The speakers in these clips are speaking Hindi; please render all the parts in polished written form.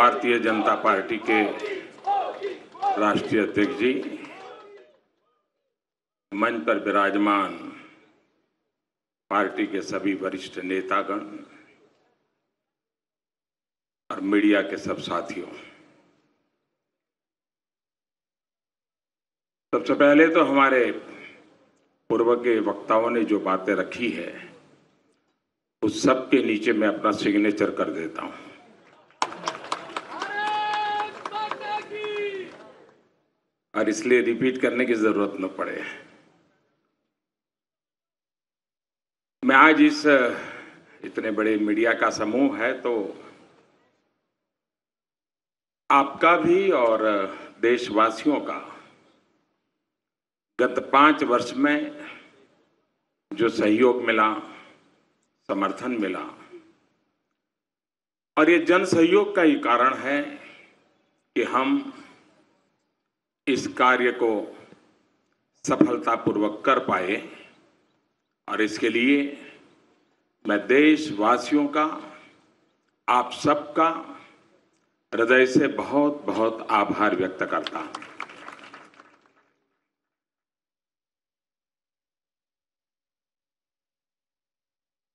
भारतीय जनता पार्टी के राष्ट्रीय अध्यक्ष जी, मंच पर विराजमान पार्टी के सभी वरिष्ठ नेतागण और मीडिया के सब साथियों, सबसे पहले तो हमारे पूर्व के वक्ताओं ने जो बातें रखी है उस सब के नीचे मैं अपना सिग्नेचर कर देता हूं और इसलिए रिपीट करने की जरूरत न पड़े। मैं आज इस इतने बड़े मीडिया का समूह है तो आपका भी और देशवासियों का गत 5 वर्ष में जो सहयोग मिला, समर्थन मिला, और ये जन सहयोग का ही कारण है कि हम इस कार्य को सफलतापूर्वक कर पाए। और इसके लिए मैं देशवासियों का, आप सबका हृदय से बहुत बहुत आभार व्यक्त करता हूं।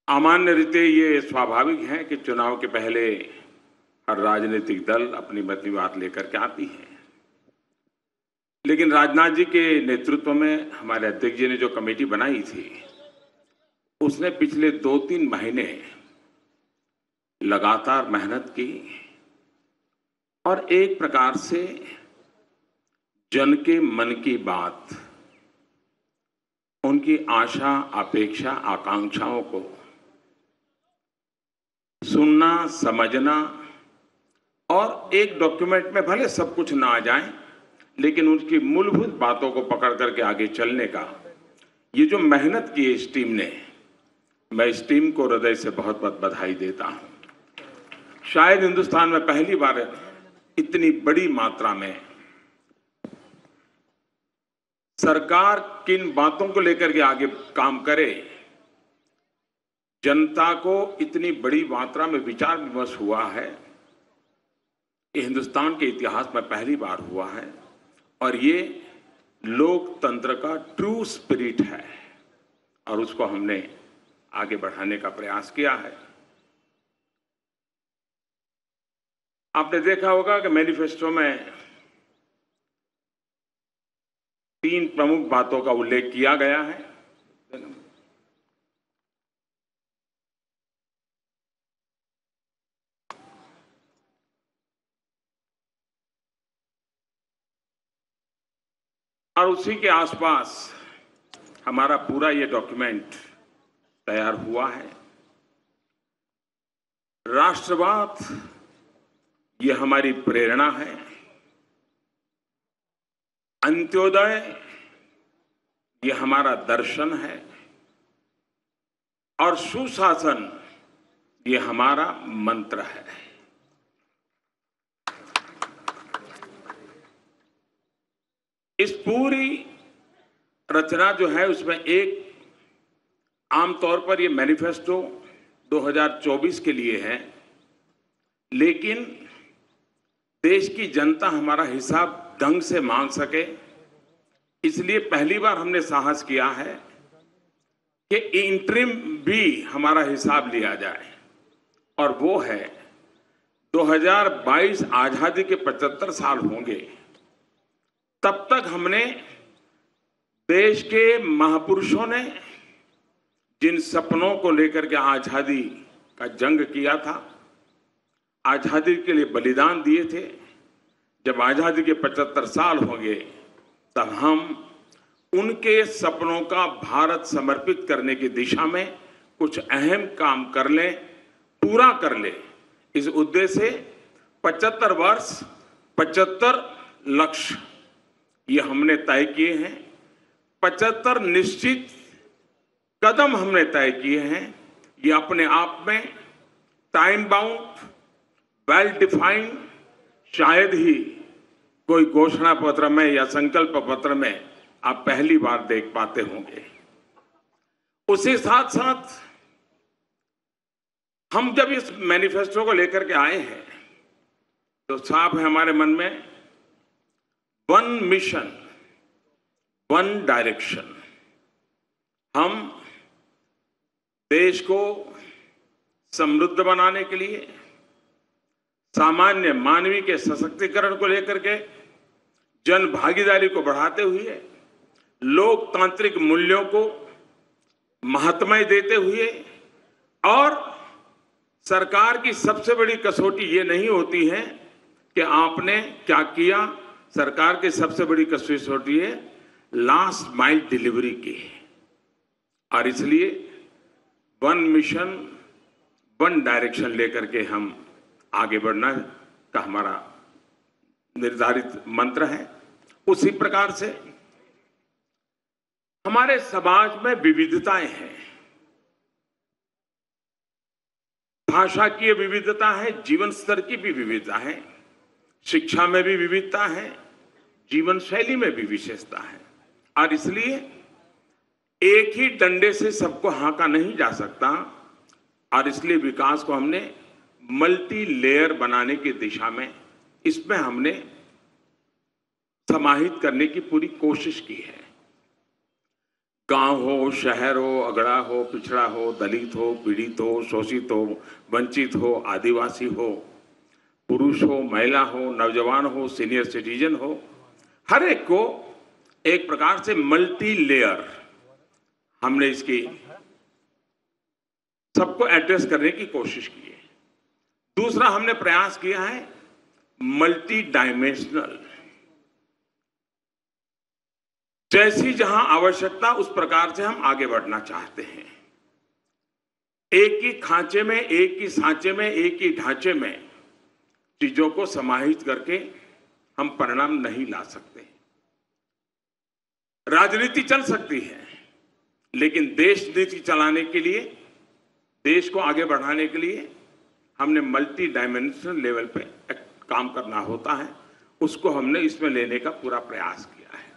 सामान्य रीते ये स्वाभाविक है कि चुनाव के पहले हर राजनीतिक दल अपनी बात लेकर के आती है, लेकिन राजनाथ जी के नेतृत्व में हमारे अध्यक्ष जी ने जो कमेटी बनाई थी उसने पिछले 2-3 महीने लगातार मेहनत की और एक प्रकार से जन के मन की बात, उनकी आशा, अपेक्षा, आकांक्षाओं को सुनना, समझना और एक डॉक्यूमेंट में भले सब कुछ ना आ जाए लेकिन उनकी मूलभूत बातों को पकड़ करके आगे चलने का ये जो मेहनत की है इस टीम ने, मैं इस टीम को हृदय से बहुत बहुत बधाई देता हूं। शायद हिंदुस्तान में पहली बार इतनी बड़ी मात्रा में सरकार किन बातों को लेकर के आगे काम करे, जनता को इतनी बड़ी मात्रा में विचार विमर्श हुआ है, ये हिंदुस्तान के इतिहास में पहली बार हुआ है। और ये लोकतंत्र का ट्रू स्पिरिट है और उसको हमने आगे बढ़ाने का प्रयास किया है। आपने देखा होगा कि मैनिफेस्टो में 3 प्रमुख बातों का उल्लेख किया गया है। और उसी के आसपास हमारा पूरा ये डॉक्यूमेंट तैयार हुआ है। राष्ट्रवाद ये हमारी प्रेरणा है, अंत्योदय ये हमारा दर्शन है और सुशासन ये हमारा मंत्र है। इस पूरी रचना जो है उसमें एक आमतौर पर ये मैनिफेस्टो 2024 के लिए है, लेकिन देश की जनता हमारा हिसाब ढंग से मांग सके, इसलिए पहली बार हमने साहस किया है कि इंटरिम भी हमारा हिसाब लिया जाए। और वो है 2022 आजादी के 75 साल होंगे, तब तक हमने देश के महापुरुषों ने जिन सपनों को लेकर के आजादी का जंग किया था, आजादी के लिए बलिदान दिए थे, जब आजादी के 75 साल होंगे तब हम उनके सपनों का भारत समर्पित करने की दिशा में कुछ अहम काम कर लें, पूरा कर लें। इस उद्देश्य से 75 वर्ष 75 लक्ष्य ये हमने तय किए हैं। 75 निश्चित कदम हमने तय किए हैं। ये अपने आप में टाइम बाउंड, वेल डिफाइंड शायद ही कोई घोषणा पत्र में या संकल्प पत्र में आप पहली बार देख पाते होंगे। उसी साथ साथ हम जब इस मैनिफेस्टो को लेकर के आए हैं तो साफ है हमारे मन में, वन मिशन वन डायरेक्शन। हम देश को समृद्ध बनाने के लिए, सामान्य मानवीय के सशक्तिकरण को लेकर के, जन भागीदारी को बढ़ाते हुए, लोकतांत्रिक मूल्यों को महत्व देते हुए, और सरकार की सबसे बड़ी कसौटी ये नहीं होती है कि आपने क्या किया, सरकार की सबसे बड़ी कसौटी है लास्ट माइल डिलीवरी की। और इसलिए वन मिशन वन डायरेक्शन लेकर के हम आगे बढ़ना का हमारा निर्धारित मंत्र है। उसी प्रकार से हमारे समाज में विविधताएं हैं, भाषा की विविधता है, जीवन स्तर की भी विविधता है, शिक्षा में भी विविधता है, जीवन शैली में भी विशेषता है। और इसलिए एक ही डंडे से सबको हाँका नहीं जा सकता, और इसलिए विकास को हमने मल्टी लेयर बनाने की दिशा में, इसमें हमने समाहित करने की पूरी कोशिश की है। गांव हो, शहर हो, अगड़ा हो, पिछड़ा हो, दलित हो, पीड़ित हो, शोषित हो, वंचित हो, आदिवासी हो, पुरुष हो, महिला हो, नौजवान हो, सीनियर सिटीजन हो, हर एक को एक प्रकार से मल्टी लेयर हमने इसकी सबको एड्रेस करने की कोशिश की है। दूसरा हमने प्रयास किया है मल्टी डायमेंशनल, जैसी जहां आवश्यकता उस प्रकार से हम आगे बढ़ना चाहते हैं। एक ही खांचे में, एक ही सांचे में, एक ही ढांचे में चीजों को समाहित करके हम परिणाम नहीं ला सकते। राजनीति चल सकती है, लेकिन देश नीति चलाने के लिए, देश को आगे बढ़ाने के लिए हमने मल्टी डायमेंशनल लेवल पे काम करना होता है। उसको हमने इसमें लेने का पूरा प्रयास किया है।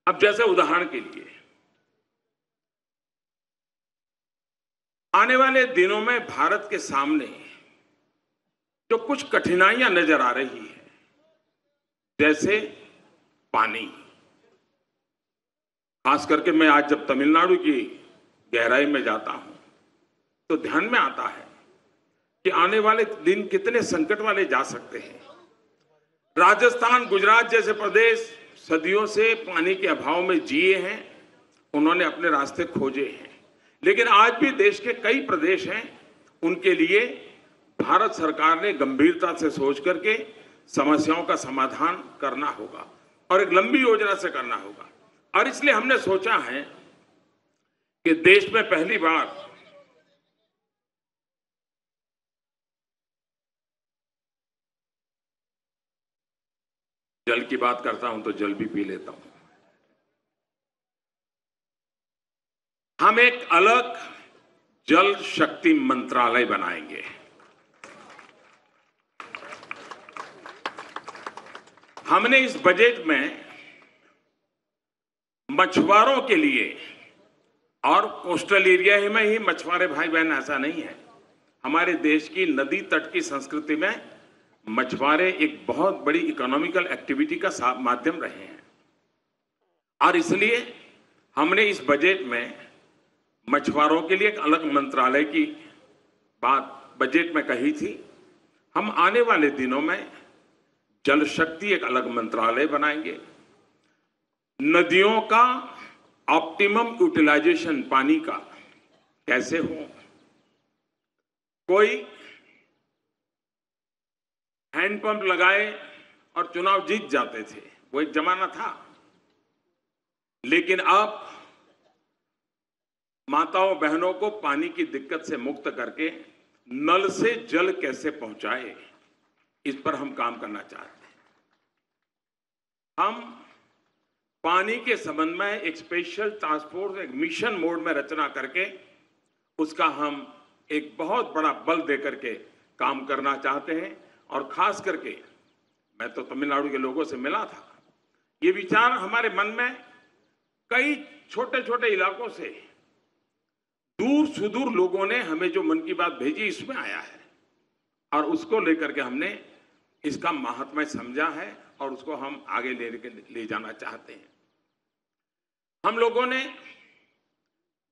अब जैसे उदाहरण के लिए, आने वाले दिनों में भारत के सामने जो कुछ कठिनाइयां नजर आ रही है, जैसे पानी, खास करके मैं आज जब तमिलनाडु की गहराई में जाता हूं तो ध्यान में आता है कि आने वाले दिन कितने संकट वाले जा सकते हैं। राजस्थान, गुजरात जैसे प्रदेश सदियों से पानी के अभाव में जिए हैं, उन्होंने अपने रास्ते खोजे हैं, लेकिन आज भी देश के कई प्रदेश हैं, उनके लिए भारत सरकार ने गंभीरता से सोच करके समस्याओं का समाधान करना होगा और एक लंबी योजना से करना होगा। और इसलिए हमने सोचा है कि देश में पहली बार जल की बात करता हूं तो जल भी पी लेता हूं। हम एक अलग जल शक्ति मंत्रालय बनाएंगे। हमने इस बजट में मछुआरों के लिए, और कोस्टल एरिया में ही मछुआरे भाई बहन ऐसा नहीं है, हमारे देश की नदी तट की संस्कृति में मछुआरे एक बहुत बड़ी इकोनॉमिकल एक्टिविटी का माध्यम रहे हैं। और इसलिए हमने इस बजट में मछुआरों के लिए एक अलग मंत्रालय की बात बजट में कही थी। हम आने वाले दिनों में जल शक्ति एक अलग मंत्रालय बनाएंगे। नदियों का ऑप्टिमम यूटिलाइजेशन पानी का कैसे हो, कोई हैंडपंप लगाए और चुनाव जीत जाते थे, वो एक जमाना था। लेकिन अब माताओं बहनों को पानी की दिक्कत से मुक्त करके नल से जल कैसे पहुंचाए, इस पर हम काम करना चाहते हैं। हम पानी के संबंध में एक स्पेशल टास्क फोर्स, एक मिशन मोड में रचना करके उसका हम एक बहुत बड़ा बल देकर के काम करना चाहते हैं। और खास करके मैं तो तमिलनाडु के लोगों से मिला था, ये विचार हमारे मन में कई छोटे छोटे इलाकों से, दूर सुदूर लोगों ने हमें जो मन की बात भेजी इसमें आया है, और उसको लेकर के हमने इसका महात्म्य समझा है और उसको हम आगे ले जाना चाहते हैं। हम लोगों ने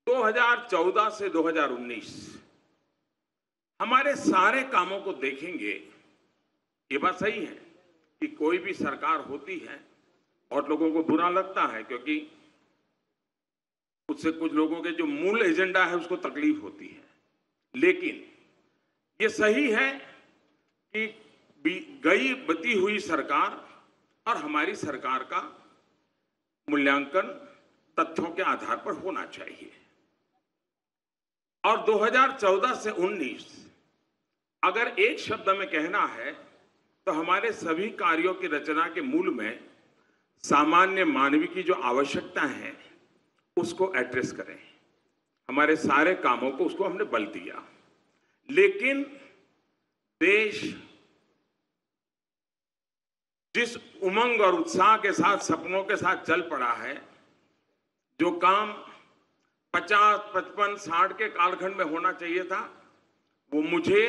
2014 से 2019 हमारे सारे कामों को देखेंगे। ये बात सही है कि कोई भी सरकार होती है और लोगों को बुरा लगता है, क्योंकि उससे कुछ लोगों के जो मूल एजेंडा है उसको तकलीफ होती है। लेकिन ये सही है कि गई बती हुई सरकार और हमारी सरकार का मूल्यांकन तथ्यों के आधार पर होना चाहिए। और 2014 से 19 अगर एक शब्द में कहना है तो हमारे सभी कार्यों की रचना के मूल में सामान्य मानवीय की जो आवश्यकता है उसको एड्रेस करें। हमारे सारे कामों को उसको हमने बल दिया। लेकिन देश जिस उमंग और उत्साह के साथ, सपनों के साथ चल पड़ा है, जो काम 50, 55, 60 के कालखंड में होना चाहिए था, वो मुझे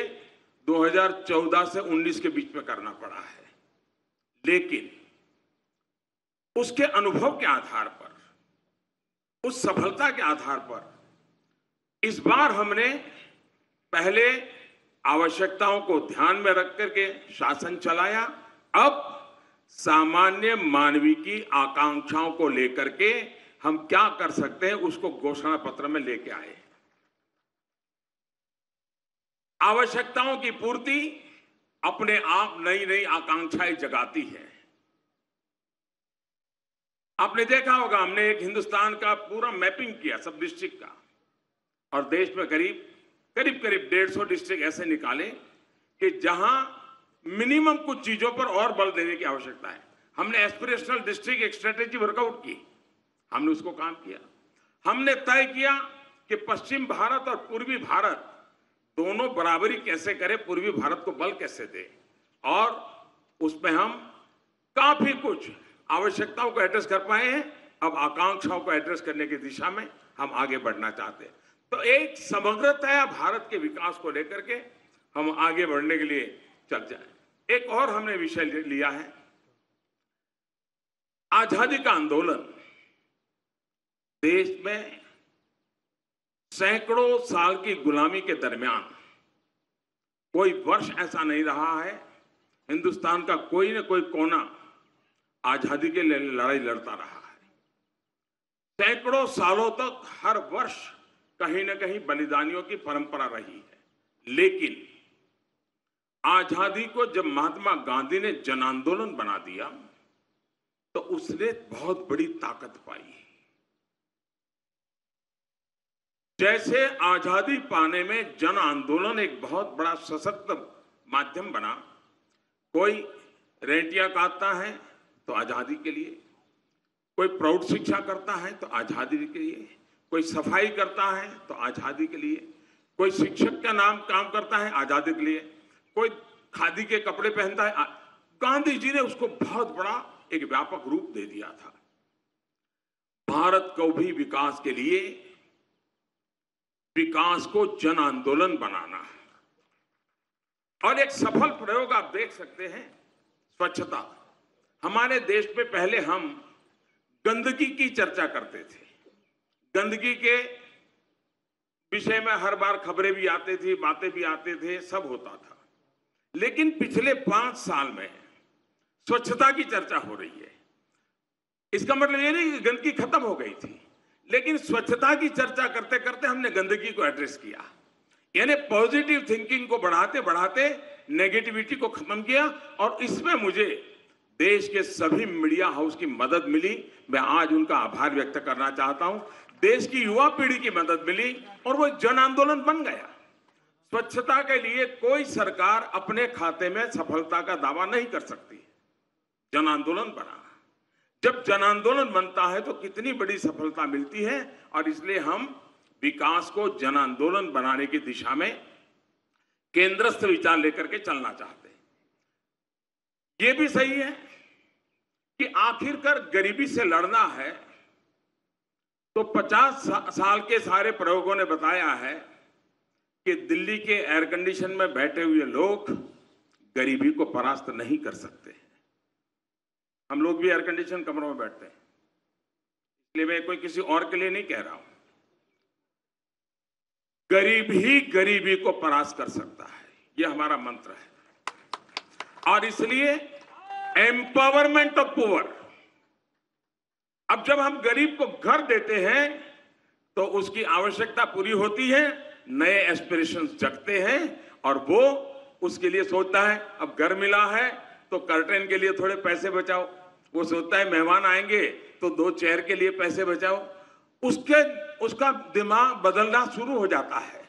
2014 से 19 के बीच में करना पड़ा है। लेकिन उसके अनुभव के आधार पर, उस सफलता के आधार पर इस बार हमने पहले आवश्यकताओं को ध्यान में रख करके शासन चलाया। अब सामान्य मानवीय की आकांक्षाओं को लेकर के हम क्या कर सकते हैं उसको घोषणा पत्र में लेके आए। आवश्यकताओं की पूर्ति अपने आप नई नई आकांक्षाएं जगाती है। आपने देखा होगा, हमने एक हिंदुस्तान का पूरा मैपिंग किया सब डिस्ट्रिक्ट का, और देश में करीब 150 डिस्ट्रिक्ट ऐसे निकाले कि जहां मिनिमम कुछ चीजों पर और बल देने की आवश्यकता है। हमने एस्पिरेशनल डिस्ट्रिक्ट एक स्ट्रेटेजी वर्कआउट की, हमने उसको काम किया। हमने तय किया कि पश्चिम भारत और पूर्वी भारत दोनों बराबरी कैसे करें, पूर्वी भारत को बल कैसे दे, और उसमें हम काफी कुछ आवश्यकताओं को एड्रेस कर पाए हैं। अब आकांक्षाओं को एड्रेस करने की दिशा में हम आगे बढ़ना चाहते हैं। तो एक समग्रता भारत के विकास को लेकर के हम आगे बढ़ने के लिए चल जाए। एक और हमने विषय लिया है, आजादी का आंदोलन। देश में सैकड़ों साल की गुलामी के दरमियान कोई वर्ष ऐसा नहीं रहा है हिंदुस्तान का कोई न कोई कोना आजादी के लिए लड़ाई लड़ता रहा है। सैकड़ों सालों तक हर वर्ष कहीं न कहीं बलिदानियों की परंपरा रही है। लेकिन आजादी को जब महात्मा गांधी ने जन आंदोलन बना दिया तो उसने बहुत बड़ी ताकत पाई। जैसे आजादी पाने में जन आंदोलन एक बहुत बड़ा सशक्त माध्यम बना। कोई रेंटियां काटता है तो आजादी के लिए, कोई प्रौढ़ शिक्षा करता है तो आजादी के लिए, कोई सफाई करता है तो आजादी के लिए, कोई शिक्षक का नाम काम करता है आजादी के लिए, कोई खादी के कपड़े पहनता है। गांधी जी ने उसको बहुत बड़ा एक व्यापक रूप दे दिया था। भारत को भी विकास के लिए विकास को जन आंदोलन बनाना। और एक सफल प्रयोग आप देख सकते हैं, स्वच्छता। हमारे देश में पहले हम गंदगी की चर्चा करते थे, गंदगी के विषय में हर बार खबरें भी आती थी, बातें भी आते थे, सब होता था। लेकिन पिछले 5 साल में स्वच्छता की चर्चा हो रही है। इसका मतलब ये नहीं कि गंदगी खत्म हो गई थी, लेकिन स्वच्छता की चर्चा करते करते हमने गंदगी को एड्रेस किया। यानी पॉजिटिव थिंकिंग को बढ़ाते बढ़ाते नेगेटिविटी को खत्म किया। और इसमें मुझे देश के सभी मीडिया हाउस की मदद मिली। मैं आज उनका आभार व्यक्त करना चाहता हूं। देश की युवा पीढ़ी की मदद मिली और वो जन आंदोलन बन गया। स्वच्छता के लिए कोई सरकार अपने खाते में सफलता का दावा नहीं कर सकती। जन आंदोलन बना। जब जन आंदोलन बनता है तो कितनी बड़ी सफलता मिलती है। और इसलिए हम विकास को जन आंदोलन बनाने की दिशा में केंद्रस्थ विचार लेकर के चलना चाहते हैं। यह भी सही है कि आखिरकार गरीबी से लड़ना है तो 50 साल के सारे प्रयोगों ने बताया है कि दिल्ली के एयर कंडीशन में बैठे हुए लोग गरीबी को परास्त नहीं कर सकते। हम लोग भी एयर कंडीशन कमरों में बैठते हैं, इसलिए मैं कोई किसी और के लिए नहीं कह रहा हूं। गरीब ही गरीबी को परास्त कर सकता है, यह हमारा मंत्र है। और इसलिए एम्पावरमेंट ऑफ पुअर, अब जब हम गरीब को घर देते हैं तो उसकी आवश्यकता पूरी होती है, नए एस्पिरेशंस जगते हैं और वो उसके लिए सोचता है अब घर मिला है तो कर्टेन के लिए थोड़े पैसे बचाओ, वो सोचता है मेहमान आएंगे तो 2 चेयर के लिए पैसे बचाओ। उसका दिमाग बदलना शुरू हो जाता है।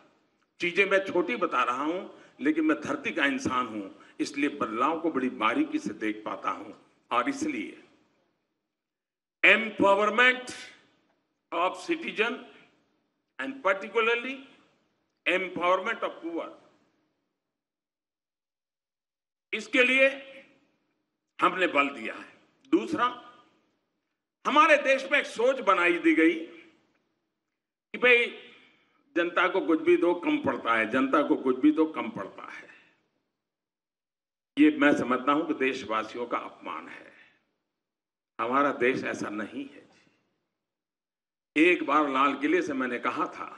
चीजें मैं छोटी बता रहा हूं, लेकिन मैं धरती का इंसान हूं, इसलिए बदलाव को बड़ी बारीकी से देख पाता हूं। और इसलिए empowerment of citizen and particularly empowerment of poor, इसके लिए हमने बल दिया है। दूसरा, हमारे देश में एक सोच बनाई दी गई कि भाई जनता को कुछ भी दो कम पड़ता है, जनता को कुछ भी दो कम पड़ता है। ये मैं समझता हूं कि देशवासियों का अपमान है। हमारा देश ऐसा नहीं है। एक बार लाल किले से मैंने कहा था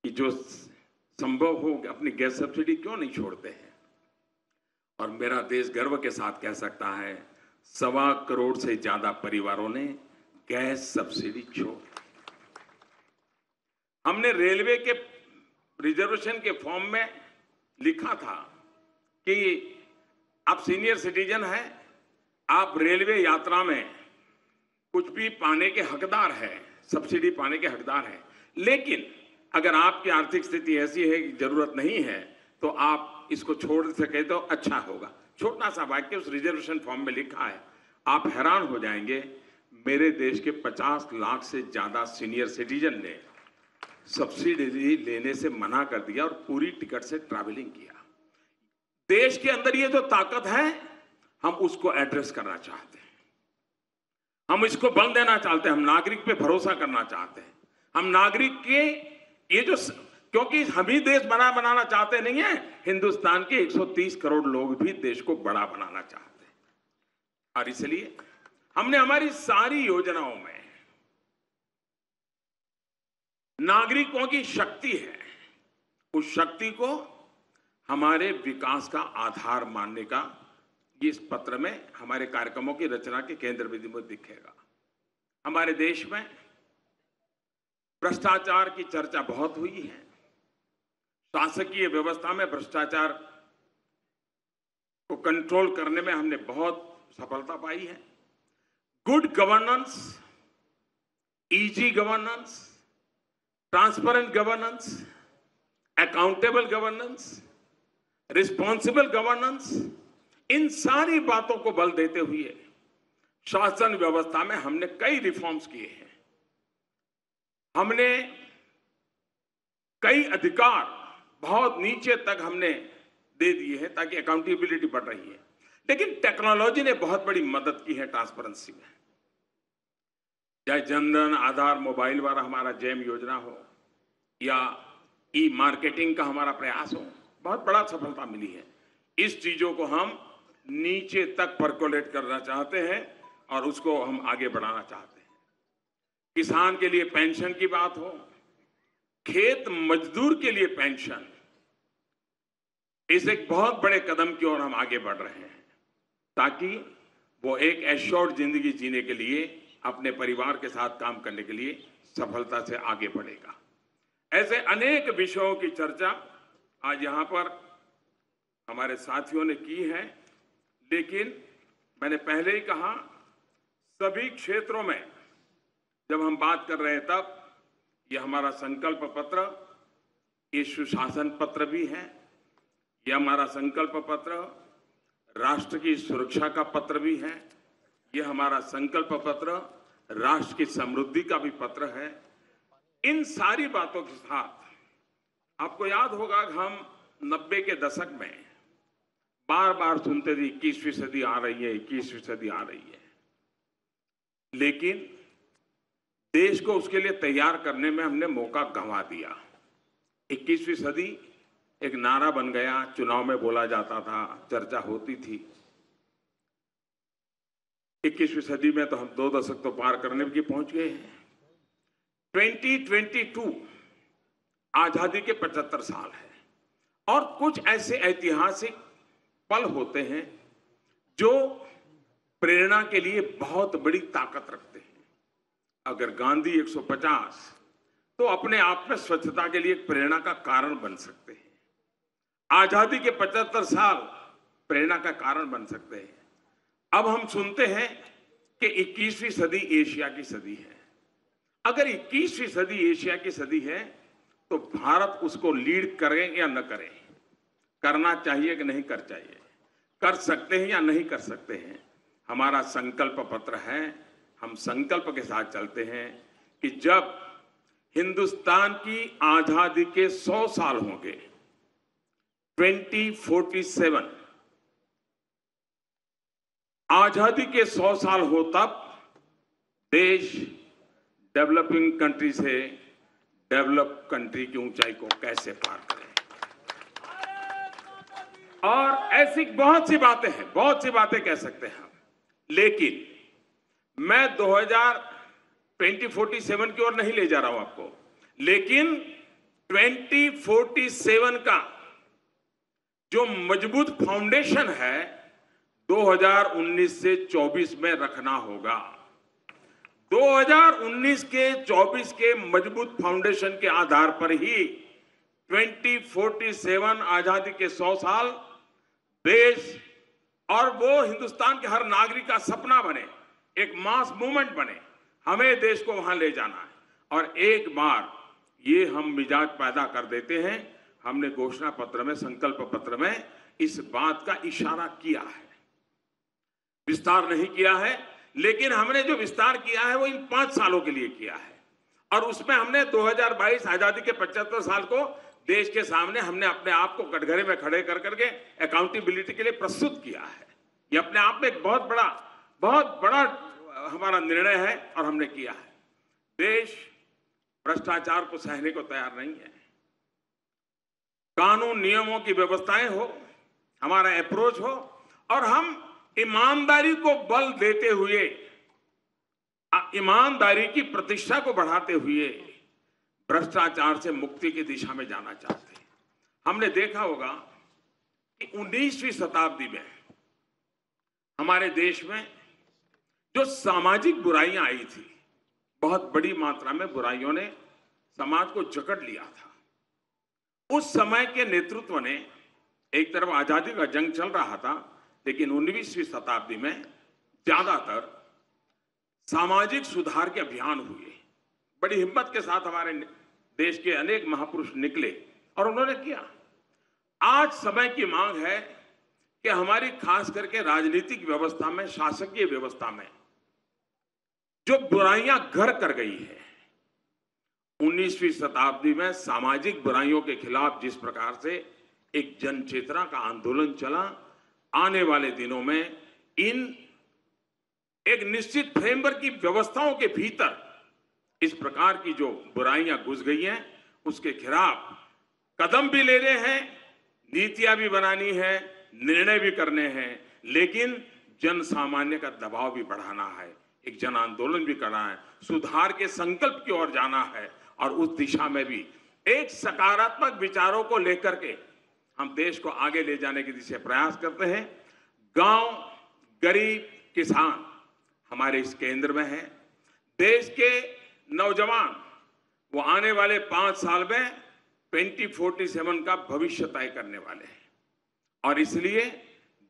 कि जो संभव हो अपनी गैस सब्सिडी क्यों नहीं छोड़ते हैं, और मेरा देश गर्व के साथ कह सकता है 1.25 करोड़ से ज्यादा परिवारों ने गैस सब्सिडी छोड़। हमने रेलवे के रिजर्वेशन के फॉर्म में लिखा था कि आप सीनियर सिटीजन हैं, आप रेलवे यात्रा में कुछ भी पाने के हकदार हैं, सब्सिडी पाने के हकदार हैं, लेकिन अगर आपकी आर्थिक स्थिति ऐसी है कि जरूरत नहीं है तो आप इसको छोड़ सके तो अच्छा होगा। छोटा सा वाक्य उस रिजर्वेशन फॉर्म में लिखा है। आप हैरान हो जाएंगे, मेरे देश के 50 लाख से ज्यादा सीनियर सिटीजन ने सब्सिडी लेने से मना कर दिया और पूरी टिकट से ट्रैवलिंग किया। देश के अंदर ये जो ताकत है, हम उसको एड्रेस करना चाहते हैं, हम इसको बल देना चाहते हैं, हम नागरिक पे भरोसा करना चाहते हैं। हम नागरिक के ये जो, क्योंकि हम ही देश बनाना चाहते नहीं है, हिंदुस्तान के 130 करोड़ लोग भी देश को बड़ा बनाना चाहते हैं। और इसलिए हमने हमारी सारी योजनाओं में नागरिकों की शक्ति है, उस शक्ति को हमारे विकास का आधार मानने का इस पत्र में, हमारे कार्यक्रमों की रचना के केंद्र बिंदु में दिखेगा। हमारे देश में भ्रष्टाचार की चर्चा बहुत हुई है। शासकीय व्यवस्था में भ्रष्टाचार को कंट्रोल करने में हमने बहुत सफलता पाई है। Good governance, easy governance, transparent governance, accountable governance, responsible governance, इन सारी बातों को बल देते हुए शासन व्यवस्था में हमने कई रिफॉर्म्स किए हैं। हमने कई अधिकार बहुत नीचे तक हमने दे दिए हैं ताकि अकाउंटेबिलिटी बढ़ रही है। लेकिन टेक्नोलॉजी ने बहुत बड़ी मदद की है ट्रांसपेरेंसी में। चाहे जनधन, आधार, मोबाइल वाला हमारा जैम योजना हो या ई मार्केटिंग का हमारा प्रयास हो, बहुत बड़ा सफलता मिली है। इस चीजों को हम नीचे तक परकोलेट करना चाहते हैं और उसको हम आगे बढ़ाना चाहते हैं। किसान के लिए पेंशन की बात हो, खेत मजदूर के लिए पेंशन, इस एक बहुत बड़े कदम की ओर हम आगे बढ़ रहे हैं ताकि वो एक एश्योर्ड जिंदगी जीने के लिए, अपने परिवार के साथ काम करने के लिए सफलता से आगे बढ़ेगा। ऐसे अनेक विषयों की चर्चा आज यहां पर हमारे साथियों ने की है, लेकिन मैंने पहले ही कहा, सभी क्षेत्रों में जब हम बात कर रहे हैं तब ये हमारा संकल्प पत्र, ये सुशासन पत्र भी है, ये हमारा संकल्प पत्र राष्ट्र की सुरक्षा का पत्र भी है, ये हमारा संकल्प पत्र राष्ट्र की समृद्धि का भी पत्र है। इन सारी बातों के साथ आपको याद होगा कि हम 90 के दशक में बार बार सुनते थे 21वीं सदी आ रही है, 21वीं सदी आ रही है, लेकिन देश को उसके लिए तैयार करने में हमने मौका गंवा दिया। 21वीं सदी एक नारा बन गया, चुनाव में बोला जाता था, चर्चा होती थी। 21वीं सदी में तो हम 2 दशक तो पार करने की पहुंच गए हैं। 2022 आजादी के 75 साल है और कुछ ऐसे ऐतिहासिक पल होते हैं जो प्रेरणा के लिए बहुत बड़ी ताकत रखते हैं। अगर गांधी 150 तो अपने आप में स्वच्छता के लिए एक प्रेरणा का कारण बन सकते हैं। आजादी के 75 साल प्रेरणा का कारण बन सकते हैं। अब हम सुनते हैं कि 21वीं सदी एशिया की सदी है। अगर 21वीं सदी एशिया की सदी है तो भारत उसको लीड करे या न करे, करना चाहिए कि नहीं कर चाहिए, कर सकते हैं या नहीं कर सकते हैं, हमारा संकल्प पत्र है। हम संकल्प के साथ चलते हैं कि जब हिंदुस्तान की आजादी के 100 साल होंगे, 2047 आजादी के 100 साल हो, तब देश डेवलपिंग कंट्री से डेवलप कंट्री की ऊंचाई को कैसे पार करें। और ऐसी बहुत सी बातें हैं, बहुत सी बातें कह सकते हैं हम, लेकिन मैं 2047 की ओर नहीं ले जा रहा हूं आपको, लेकिन 2047 का जो मजबूत फाउंडेशन है 2019 से 24 में रखना होगा। 2019 के 24 के मजबूत फाउंडेशन के आधार पर ही 2047 आजादी के 100 साल देश और वो हिंदुस्तान के हर नागरिक का सपना बने, एक मास मूवमेंट बने। हमें देश को वहां ले जाना है और एक बार ये हम मिजाज पैदा कर देते हैं। हमने घोषणा पत्र में, संकल्प पत्र में इस बात का इशारा किया है, विस्तार नहीं किया है, लेकिन हमने जो विस्तार किया है वो इन 5 सालों के लिए किया है। और उसमें हमने 2022 आजादी के 75 साल को देश के सामने हमने अपने आप को कटघरे में खड़े कर करके अकाउंटेबिलिटी के लिए प्रस्तुत किया है। ये अपने आप में एक बहुत बड़ा हमारा निर्णय है और हमने किया है। देश भ्रष्टाचार को सहने को तैयार नहीं है। कानून नियमों की व्यवस्थाएं हो, हमारा अप्रोच हो, और हम ईमानदारी को बल देते हुए, ईमानदारी की प्रतिष्ठा को बढ़ाते हुए भ्रष्टाचार से मुक्ति की दिशा में जाना चाहते हैं। हमने देखा होगा कि 19वीं शताब्दी में हमारे देश में जो सामाजिक बुराइयां आई थी, बहुत बड़ी मात्रा में बुराइयों ने समाज को जकड़ लिया था। उस समय के नेतृत्व ने, एक तरफ आजादी का जंग चल रहा था, लेकिन 19वीं शताब्दी में ज्यादातर सामाजिक सुधार के अभियान हुए। बड़ी हिम्मत के साथ हमारे देश के अनेक महापुरुष निकले और उन्होंने किया। आज समय की मांग है कि हमारी खास करके राजनीतिक व्यवस्था में, शासकीय व्यवस्था में जो बुराइयां घर कर गई है, 19वीं शताब्दी में सामाजिक बुराइयों के खिलाफ जिस प्रकार से एक जन चेतना का आंदोलन चला, आने वाले दिनों में इन एक निश्चित फ्रेमवर्क की व्यवस्थाओं के भीतर इस प्रकार की जो बुराइयां घुस गई हैं, उसके खिलाफ कदम भी लेने हैं, नीतियां भी बनानी है, निर्णय भी करने हैं, लेकिन जन सामान्य का दबाव भी बढ़ाना है, एक जन आंदोलन भी करना है, सुधार के संकल्प की ओर जाना है। और उस दिशा में भी एक सकारात्मक विचारों को लेकर के हम देश को आगे ले जाने की दिशा प्रयास करते हैं। गांव, गरीब, किसान हमारे इस केंद्र में है। देश के नौजवान वो आने वाले 5 साल में 2047 का भविष्य तय करने वाले हैं और इसलिए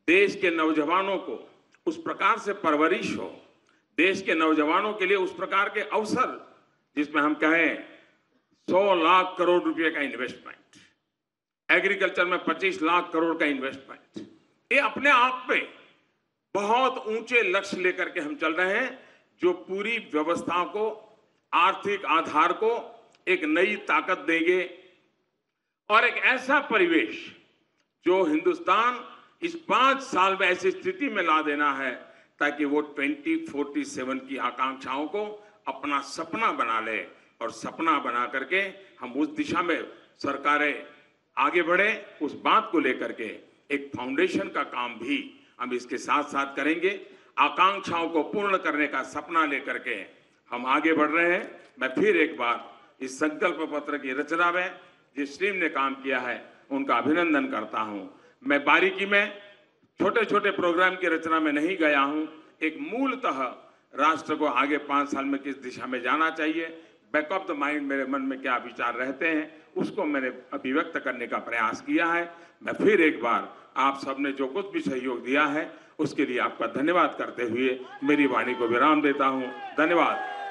देश के नौजवानों को उस प्रकार से परवरिश हो, देश के नौजवानों के लिए उस प्रकार के अवसर, जिसमें हम कहें 100 लाख करोड़ रुपए का इन्वेस्टमेंट, एग्रीकल्चर में 25 लाख करोड़ का इन्वेस्टमेंट, ये अपने आप में बहुत ऊंचे लक्ष्य लेकर के हम चल रहे हैं, जो पूरी व्यवस्था को, आर्थिक आधार को एक नई ताकत देंगे और एक ऐसा परिवेश जो हिंदुस्तान इस 5 साल में ऐसी स्थिति में ला देना है ताकि वो 2047 की आकांक्षाओं को अपना सपना बना ले और सपना बना करके हम उस दिशा में सरकारें आगे बढ़े, उस बात को लेकर के एक फाउंडेशन का काम भी हम इसके साथ साथ करेंगे। आकांक्षाओं को पूर्ण करने का सपना लेकर के हम आगे बढ़ रहे हैं। मैं फिर एक बार इस संकल्प पत्र की रचना में जिस टीम ने काम किया है उनका अभिनंदन करता हूं। मैं बारीकी में छोटे छोटे प्रोग्राम की रचना में नहीं गया हूं। एक मूलतः राष्ट्र को आगे 5 साल में किस दिशा में जाना चाहिए, बैक ऑफ द माइंड मेरे मन में क्या विचार रहते हैं, उसको मैंने अभिव्यक्त करने का प्रयास किया है। मैं फिर एक बार आप सबने जो कुछ भी सहयोग दिया है उसके लिए आपका धन्यवाद करते हुए मेरी वाणी को विराम देता हूं। धन्यवाद।